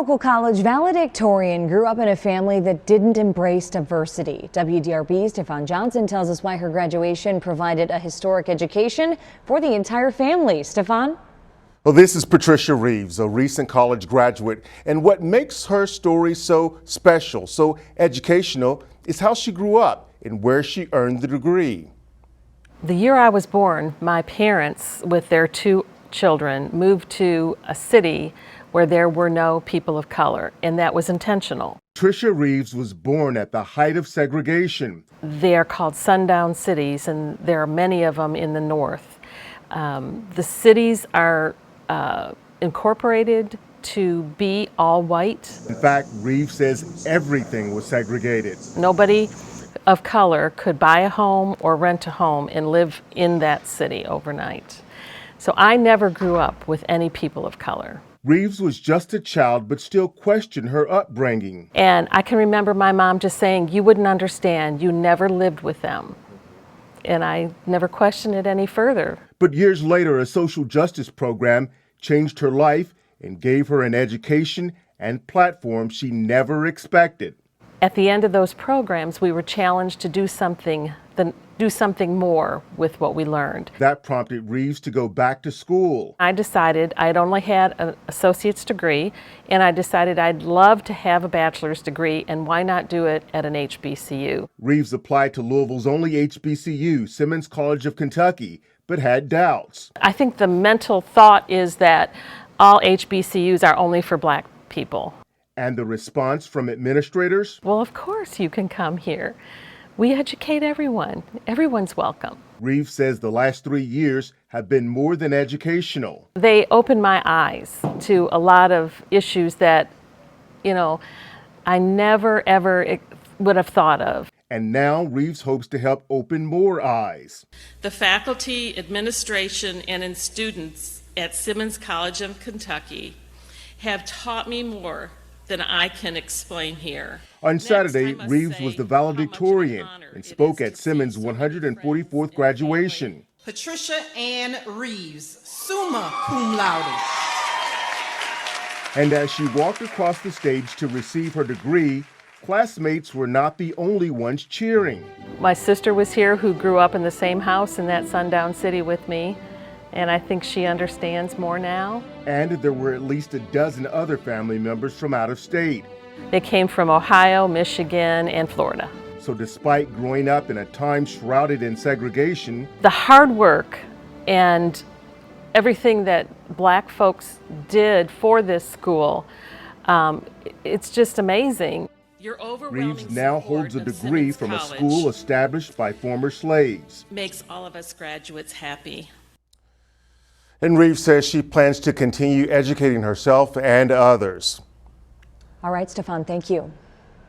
local college valedictorian grew up in a family that didn't embrace diversity. WDRB's Stefan Johnson tells us why her graduation provided a historic education for the entire family. Stefan? Well, this is Patricia Reeves, a recent college graduate, and what makes her story so special, so educational, is how she grew up and where she earned the degree. The year I was born, my parents, with their 2 children, moved to a city where there were no people of color, and that was intentional. Patricia Reeves was born at the height of segregation. They are called sundown cities, and there are many of them in the north. The cities are incorporated to be all white. In fact, Reeves says everything was segregated. Nobody of color could buy a home or rent a home and live in that city overnight. So I never grew up with any people of color. Reeves was just a child, but still questioned her upbringing. And I can remember my mom just saying, "You wouldn't understand, you never lived with them." And I never questioned it any further. But years later, a social justice program changed her life and gave her an education and platform she never expected. At the end of those programs, we were challenged to do something more with what we learned. That prompted Reeves to go back to school. I decided I'd only had an associate's degree, and I decided I'd love to have a bachelor's degree, and why not do it at an HBCU? Reeves applied to Louisville's only HBCU, Simmons College of Kentucky, but had doubts. I think the mental thought is that all HBCUs are only for black people. And the response from administrators? Well, of course you can come here. We educate everyone. Everyone's welcome. Reeves says the last 3 years have been more than educational. They opened my eyes to a lot of issues that, I never ever would have thought of. And now Reeves hopes to help open more eyes. The faculty, administration, and students at Simmons College of Kentucky have taught me more than I can explain here. On Saturday, Reeves was the valedictorian and spoke at Simmons' 144th graduation. Patricia Reeves, summa cum laude. And as she walked across the stage to receive her degree, classmates were not the only ones cheering. My sister was here, who grew up in the same house in that sundown city with me, and I think she understands more now. And there were at least a dozen other family members from out of state. They came from Ohio, Michigan, and Florida. So despite growing up in a time shrouded in segregation, the hard work and everything that black folks did for this school, it's just amazing. Reeves now holds a degree from a school established by former slaves. Makes all of us graduates happy. And Reeves says she plans to continue educating herself and others. All right, Stefan, thank you.